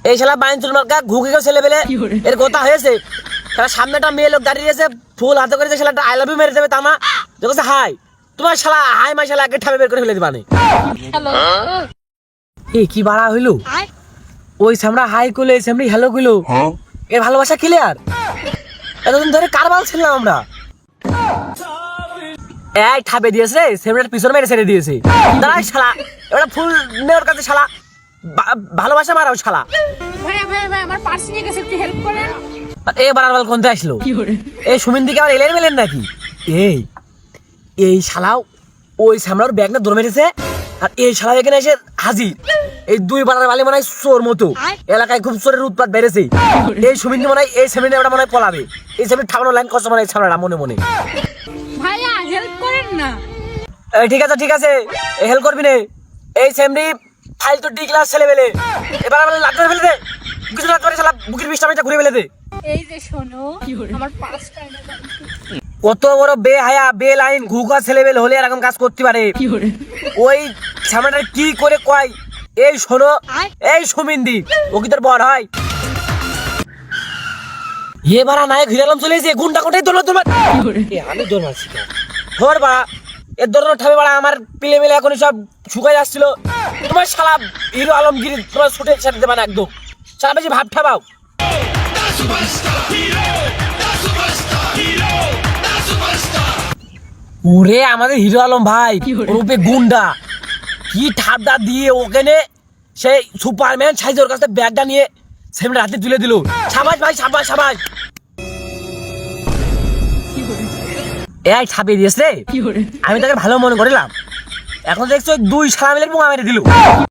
এই শালা বাইন চুলমার্কা ঘুঘি কেউ ছেলে পেলে এর কথা হয়েছে। শালা সামনে একটা মেয়ে লোক দাঁড়িয়ে আছে, ফুল হাতে করে শালাটা আই লাভ ইউ মেরে দেবে, তা না দেখছে হাই তোমার শালা হাই মাই শালা আগে ঠাবে বের করে ফেলে দিবানে। এ কি বাড়া হইলো, ওই সামরা হাই কইলো, এই সামরি হ্যালো কইলো, এর ভালোবাসা ক্লিয়ার। এতদিন ধরে কারবাল ছিলাম আমরা। এই ঠাবে দিয়েছে রে, সেমরার পিছনে মেরে ছেড়ে দিয়েছে। দাঁড়াই শালা, এবার ফুল নেওয়ার কাছে শালা ভালোবাসা মারাও শালা। ভাই আমার পার্স নিয়ে গেছে, একটু হেল্প করেন। এ বারার কোনতে আসলো, এই সুমিন দিকে আবার এলেন মেলেন নাকি? এই শালাও ওই সামরার ব্যাগ না দৌড় মেরেছে, আর এই শালা এখানে এসে হাজির। এই দুই বারার বালি মনে হয় চোর মতো, এলাকায় খুব চোরের উৎপাত বেড়েছে। এই সুমিন মনে হয় এই সেমিনে ওটা মনে হয় পলাবে, এই সেমিনে ঠাকুর লাইন কষ্ট মনে হয় সামরাটা মনে মনে। ভাইয়া হেল্প করেন না। ঠিক আছে হেল্প করবি নে। এই সেমরি ফাইল তো ডি ক্লাস ছেলে বেলে, এবার আমার লাগতে ফেলে দে, কিছু না করে শালা বুকের বিষ্টা ঘুরে ফেলে দে। এই যে শোনো, আমার পার্সটা এনে দাও। কত বড় বেহায়া বেলাইন ঘুঘা ছেলেবেল হলে এরকম কাজ করতে পারে? ওই সামনেটা কি করে কয়, এই শোনো এই সুমিন্দি ও কি তোর বড় হয়? এ বাড়া নাই ঘিরালাম চলে এসে গুন্ডা কোটাই দৌড় আমি দৌড় মারছি ধর বাড়া, এর দৌড়ানো ঠাবে বাড়া আমার পিলে মিলে এখন সব শুকাই যাচ্ছিল। তোমার শালা হিরো আলমগীর তোমার ছুটে ছেড়ে দেবে না একদম, সারা বেশি ভাব ঠাবাও। ওরে আমাদের হিরো আলম ভাই রূপে গুন্ডা, কি ঠাপটা দিয়ে ওখানে সেই সুপারম্যান সাইজ ওর কাছে ব্যাগটা নিয়ে সেমটা হাতে তুলে দিল। সাবাস ভাই সাবাস সাবাস। এই ছাপিয়ে দিয়েছে, আমি তাকে ভালো মনে করলাম, এখন দেখছো দুই শালা মিলে পোঙা মেরে দিল।